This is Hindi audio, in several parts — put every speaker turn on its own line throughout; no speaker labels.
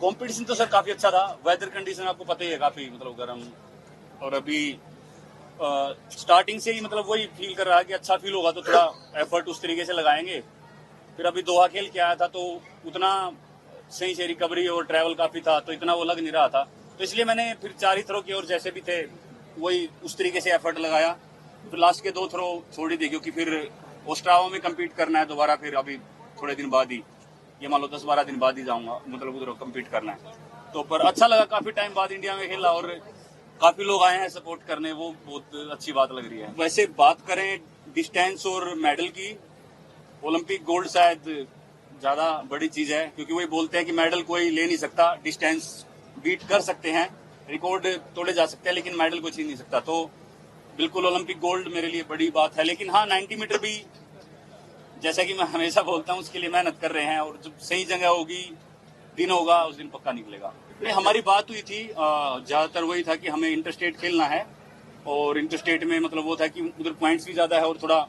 कंपटीशन तो सर काफी अच्छा था। वेदर कंडीशन आपको पता ही है, काफी मतलब गर्म। और अभी स्टार्टिंग से ही मतलब वही फील कर रहा है कि अच्छा फील होगा तो थोड़ा एफर्ट उस तरीके से लगाएंगे। फिर अभी दोहा खेल के आया था तो उतना सही से रिकवरी और ट्रैवल काफी था तो इतना वो लग नहीं रहा था, तो इसलिए मैंने फिर 4 ही थ्रो की और जैसे भी थे वही उस तरीके से एफर्ट लगाया। फिर लास्ट के 2 थ्रो छोड़ ही दी क्योंकि फिर ओस्ट्रावा में कम्पीट करना है दोबारा। फिर अभी थोड़े दिन बाद ही, ये मान लो 10-12 दिन बाद ही जाऊंगा, मतलब उधर कम्पीट करना है। तो पर अच्छा लगा, काफी टाइम बाद इंडिया में खेला और काफी लोग आए हैं सपोर्ट करने, वो बहुत अच्छी बात लग रही है। वैसे बात करें डिस्टेंस और मेडल की, ओलंपिक गोल्ड शायद ज्यादा बड़ी चीज है क्योंकि वही बोलते हैं कि मेडल कोई ले नहीं सकता, डिस्टेंस बीट कर सकते हैं, रिकॉर्ड तोड़े जा सकते हैं, लेकिन मेडल कोई छीन नहीं सकता। तो बिल्कुल ओलंपिक गोल्ड मेरे लिए बड़ी बात है। लेकिन हाँ, 90 मीटर भी जैसा कि मैं हमेशा बोलता हूँ उसके लिए मेहनत कर रहे हैं और जब सही जगह होगी, दिन होगा, उस दिन पक्का निकलेगा। नहीं, हमारी बात हुई थी, ज्यादातर वही था कि हमें इंटरस्टेट खेलना है और इंटरस्टेट में मतलब वो था कि उधर पॉइंट्स भी ज्यादा है और थोड़ा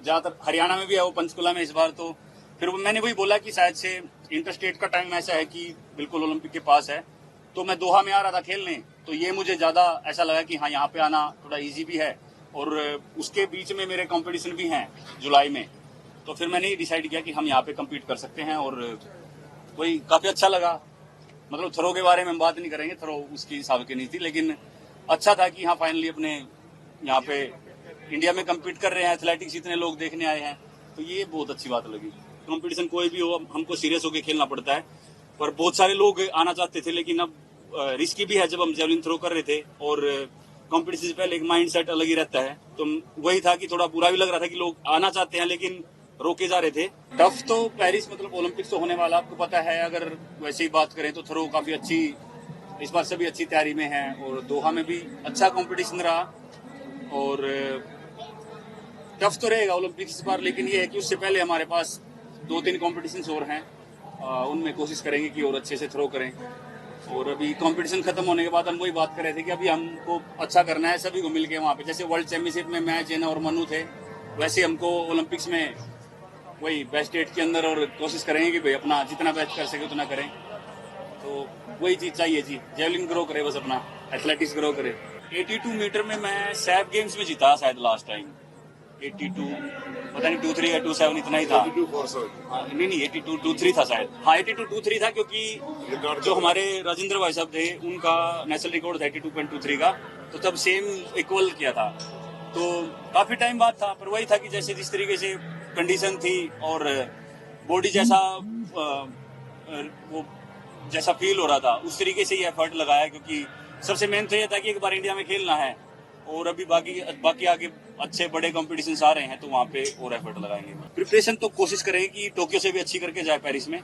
ज्यादातर हरियाणा में भी है वो, पंचकुला में इस बार। तो फिर मैंने वही बोला कि शायद से इंटरस्टेट का टाइम ऐसा है कि बिल्कुल ओलंपिक के पास है। तो मैं दोहा में आ रहा था खेलने, तो ये मुझे ज्यादा ऐसा लगा कि हाँ, यहाँ पे आना थोड़ा इजी भी है और उसके बीच में मेरे कंपटीशन भी हैं जुलाई में। तो फिर मैंने डिसाइड किया कि हम यहाँ पे कम्पीट कर सकते हैं और वही काफी अच्छा लगा। मतलब थ्रो के बारे में हम बात नहीं करेंगे, थ्रो उसकी हिसाब की नहीं थी, लेकिन अच्छा था कि हाँ फाइनली अपने यहाँ पे इंडिया में कम्पीट कर रहे हैं, एथलेटिक्स इतने लोग देखने आए हैं, तो ये बहुत अच्छी बात लगी। कंपटीशन कोई भी हो, हमको सीरियस होकर खेलना पड़ता है। पर बहुत सारे लोग आना चाहते थे, लेकिन अब रिस्की भी है जब हम जेवलिन थ्रो कर रहे थे और कंपटीशन से पहले एक माइंड सेट अलग ही रहता है। तो वही था कि थोड़ा बुरा भी लग रहा था कि लोग आना चाहते हैं लेकिन रोके जा रहे थे। टफ तो पेरिस मतलब ओलंपिक्स तो होने वाला आपको पता है। अगर वैसे ही बात करें तो थ्रो काफी अच्छी, इस बार सभी अच्छी तैयारी में हैं और दोहा में भी अच्छा कंपटीशन रहा और टफ तो रहेगा ओलंपिक्स इस बार। लेकिन ये है कि उससे पहले हमारे पास 2-3 कॉम्पिटिशन और हैं, उनमें कोशिश करेंगे कि और अच्छे से थ्रो करें। और अभी कंपटीशन खत्म होने के बाद हम वही बात कर रहे थे कि अभी हमको अच्छा करना है सभी को मिलके वहाँ पे। जैसे वर्ल्ड चैंपियनशिप में मैं, जेना और मनु थे, वैसे हमको ओलंपिक्स में वही बेस्ट 8 के अंदर और कोशिश करेंगे कि भाई अपना जितना बेस्ट कर सके उतना करें। तो वही चीज चाहिए जी, जेवलिन ग्रो करे, बस अपना एथलेटिक्स ग्रो करे। 82 मीटर में मैं सैफ गेम्स में जीता शायद लास्ट टाइम। 82 पता नहीं 23 या 27 इतना ही था। 82 नहीं 82-23 था शायद। हाँ 82-23 था क्योंकि जो हमारे राजेंद्र भाई साहब थे उनका नेशनल रिकॉर्ड था 82.23 का, तो तब सेम इक्वल किया था। तो काफी टाइम बाद था, पर वही था कि जैसे जिस तरीके से कंडीशन थी और बॉडी जैसा वो जैसा फील हो रहा था उस तरीके से ही एफर्ट लगाया, क्योंकि सबसे मेन तो ये था कि एक बार इंडिया में खेलना है और अभी बाकी आगे अच्छे बड़े कॉम्पिटिशन आ रहे हैं तो वहाँ पे और एफर्ट लगाएंगे। प्रिपरेशन तो कोशिश करेंगे कि टोक्यो से भी अच्छी करके जाए पेरिस में।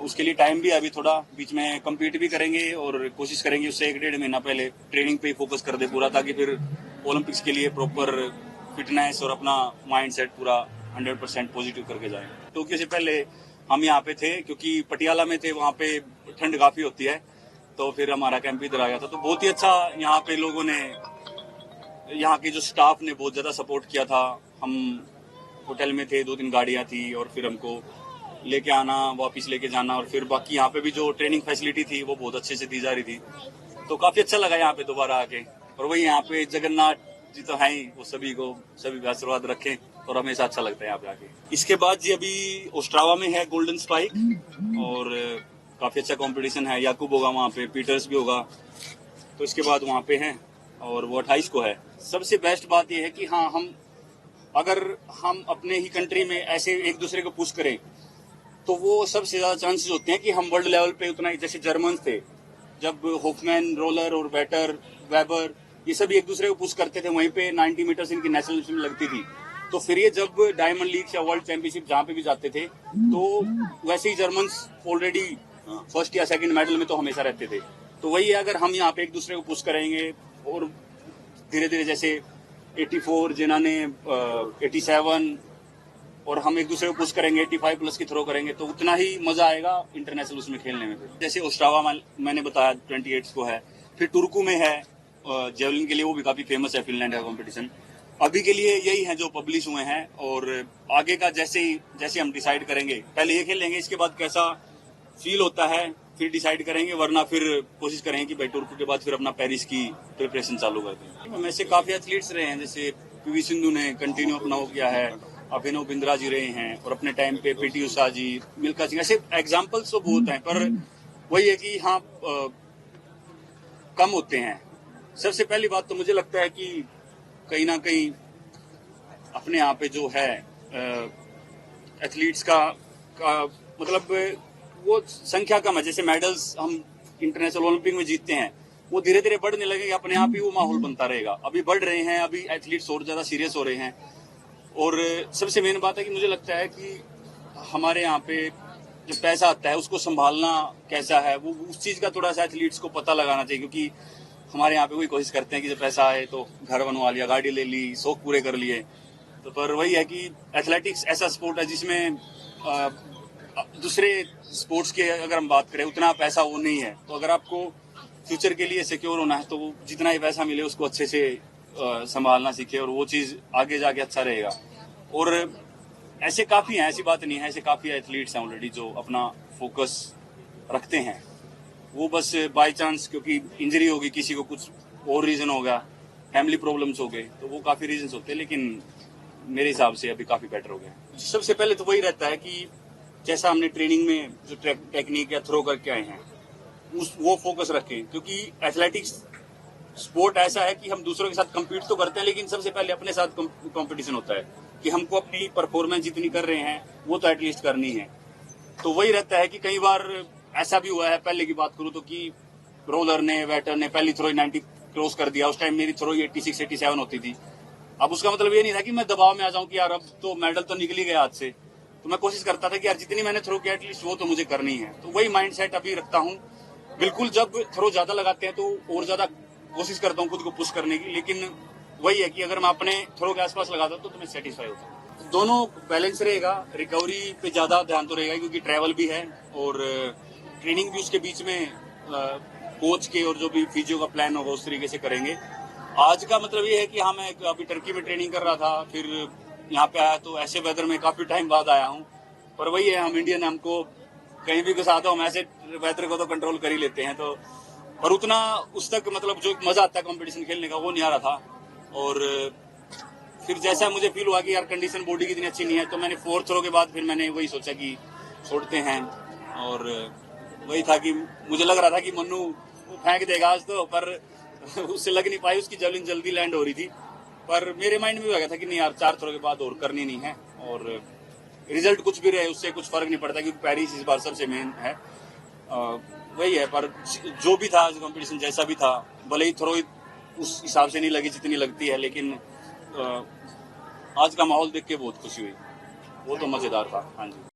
उसके लिए टाइम भी अभी थोड़ा, बीच में कम्पीट भी करेंगे और कोशिश करेंगे उससे 1-1.5 महीना पहले ट्रेनिंग पे ही फोकस कर दे पूरा, ताकि फिर ओलंपिक्स के लिए प्रॉपर फिटनेस और अपना माइंड सेट पूरा 100% पॉजिटिव करके जाए। टोक्यो से पहले हम यहाँ पे थे क्योंकि पटियाला में थे, वहाँ पे ठंड काफी होती है, तो फिर हमारा कैंप इधर आ गया था। तो बहुत ही अच्छा यहाँ पे लोगों ने, यहाँ के जो स्टाफ ने बहुत ज्यादा सपोर्ट किया था। हम होटल में थे, 2-3 गाड़ियाँ थी और फिर हमको लेके आना, वापस लेके जाना, और फिर बाकी यहाँ पे भी जो ट्रेनिंग फैसिलिटी थी वो बहुत अच्छे से दी जा रही थी। तो काफी अच्छा लगा यहाँ पे दोबारा आके। और वही यहाँ पे जगन्नाथ जी तो हैं ही, वो सभी आशीर्वाद रखें और हमेशा अच्छा लगता है यहाँ पे आके। इसके बाद जी अभी ओस्ट्रावा में है गोल्डन स्पाइक और काफी अच्छा कंपटीशन है। याकूब होगा वहाँ पे, पीटर्स भी होगा, तो इसके बाद वहाँ पे हैं और वो 28 को है। सबसे बेस्ट बात यह है कि हाँ, अगर हम अपने ही कंट्री में ऐसे एक दूसरे को पुश करें तो वो सबसे ज्यादा चांसेस होते हैं कि हम वर्ल्ड लेवल पे उतना ही, जैसे जर्मन थे जब होफमैन, रोलर और बैटर, वेबर, ये सभी एक दूसरे को पुश करते थे, वहीं पे 90 मीटर्स इनकी नेशनल में लगती थी। तो फिर ये जब डायमंड लीग या वर्ल्ड चैंपियनशिप जहाँ पे भी जाते थे तो वैसे ही जर्मन ऑलरेडी फर्स्ट या सेकंड मेडल में तो हमेशा रहते थे। तो वही है, अगर हम यहाँ पे एक दूसरे को पुश करेंगे और धीरे धीरे जैसे 84 जिन्हों ने 87 और हम एक दूसरे को पुश करेंगे, 85 प्लस की थ्रो करेंगे, तो उतना ही मजा आएगा इंटरनेशनल उसमें खेलने में। जैसे ओस्ट्रावा मैंने बताया 28 को है, फिर टुर्कू में है जेवलिन के लिए, वो भी काफी फेमस है, फिनलैंड का कंपटीशन। अभी के लिए यही है जो पब्लिश हुए हैं और आगे का जैसे हम डिसाइड करेंगे, पहले ये खेलेंगे, इसके बाद कैसा फील होता है फिर डिसाइड करेंगे, वरना फिर कोशिश करेंगे कि भाई टर्की के बाद फिर अपना पेरिस की प्रिपरेशन चालू कर दें। हम ऐसे काफी एथलीट्स रहे हैं, जैसे पीवी सिंधु ने कंटिन्यू अपना वो किया है, अभिनव बिंद्रा जी रहे हैं, और अपने टाइम पे पीटी उषा जी, मिल्खा सिंह, ऐसे एग्जाम्पल्स तो बहुत हैं, पर वही है कि हाँ कम होते हैं। सबसे पहली बात तो मुझे लगता है कि कहीं ना कहीं अपने यहाँ पे जो है एथलीट्स का मतलब वो संख्या कम है। जैसे मेडल्स हम इंटरनेशनल ओलंपिक में जीतते हैं, वो धीरे धीरे बढ़ने लगेंगे, अपने आप ही वो माहौल बनता रहेगा। अभी बढ़ रहे हैं, अभी एथलीट्स और ज्यादा सीरियस हो रहे हैं। और सबसे मेन बात है कि मुझे लगता है कि हमारे यहाँ पे जो पैसा आता है उसको संभालना कैसा है, वो उस चीज का थोड़ा सा एथलीट्स को पता लगाना चाहिए। क्योंकि हमारे यहाँ पे वही कोशिश करते हैं कि जब पैसा आए तो घर बनवा लिया, गाड़ी ले ली, शौक पूरे कर लिए। तो पर वही है कि एथलेटिक्स ऐसा स्पोर्ट है जिसमें दूसरे स्पोर्ट्स के अगर हम बात करें उतना पैसा वो नहीं है। तो अगर आपको फ्यूचर के लिए सिक्योर होना है तो जितना ही पैसा मिले उसको अच्छे से संभालना सीखे, और वो चीज आगे जाके अच्छा रहेगा। और ऐसे काफी हैं, ऐसी बात नहीं है, ऐसे काफी एथलीट्स हैं ऑलरेडी जो अपना फोकस रखते हैं। वो बस बाय चांस क्योंकि इंजरी होगी, किसी को कुछ और रीजन होगा, फैमिली प्रॉब्लम्स हो गए, तो वो काफी रीजन होते हैं। लेकिन मेरे हिसाब से अभी काफी बेटर हो गया। सबसे पहले तो वही रहता है कि जैसा हमने ट्रेनिंग में जो टेक्निक या थ्रो करके आए हैं वो फोकस रखें। क्योंकि एथलेटिक्स स्पोर्ट ऐसा है कि हम दूसरों के साथ कम्पीट तो करते हैं, लेकिन सबसे पहले अपने साथ कंपटीशन होता है कि हमको अपनी परफॉर्मेंस जितनी कर रहे हैं वो तो एटलीस्ट करनी है। तो वही रहता है कि कई बार ऐसा भी हुआ है, पहले की बात करूं तो, कि रोलर ने, वेटर ने पहली थ्रो 90 क्रॉस कर दिया। उस टाइम मेरी थ्रो 86-87 होती थी। अब उसका मतलब ये नहीं था कि मैं दबाव में आ जाऊं कि यार अब तो मेडल तो निकल ही गया हाथ से। तो मैं कोशिश करता था कि यार जितनी मैंने थ्रो किया एटलीस्ट वो तो मुझे करनी है। तो वही माइंडसेट अभी रखता हूँ। बिल्कुल जब थ्रो ज्यादा लगाते हैं तो और ज्यादा कोशिश करता हूँ खुद को पुश करने की, लेकिन वही है कि अगर मैं अपने थ्रो के आसपास लगाता हूँ तो मैं सेटिस्फाई होता हूँ। दोनों बैलेंस रहेगा, रिकवरी पे ज्यादा ध्यान तो रहेगा क्योंकि ट्रैवल भी है और ट्रेनिंग भी उसके बीच में कोच के और जो भी फिजियो का प्लान होगा उस तरीके से करेंगे। आज का मतलब ये है कि हाँ मैं अभी टर्की में ट्रेनिंग कर रहा था, फिर यहाँ पे आया तो ऐसे वेदर में काफी टाइम बाद आया हूँ। पर वही है, हम इंडियन, हमको कहीं भी घुसाता हूँ हम ऐसे वेदर को तो कंट्रोल कर ही लेते हैं। तो पर उतना उस तक मतलब जो मजा आता है कंपटीशन खेलने का वो नहीं आ रहा था। और फिर जैसा मुझे फील हुआ कि यार कंडीशन बॉडी की इतनी अच्छी नहीं है, तो मैंने 4th थ्रो के बाद फिर मैंने वही सोचा कि छोड़ते हैं। और वही था कि मुझे लग रहा था कि मन्नू फेंक देगा आज तो, पर उससे लग नहीं पाई, उसकी जवलिन जल्दी लैंड हो रही थी। पर मेरे माइंड में भी आ गया था कि नहीं यार 4 थ्रो के बाद और करनी नहीं है, और रिजल्ट कुछ भी रहे उससे कुछ फर्क नहीं पड़ता क्योंकि पेरिस इस बार सबसे मेन है। वही है, पर जो भी था कंपटीशन जैसा भी था, भले ही थ्रो उस हिसाब से नहीं लगी जितनी लगती है, लेकिन आज का माहौल देख के बहुत खुशी हुई, वो तो मजेदार था। हाँ जी।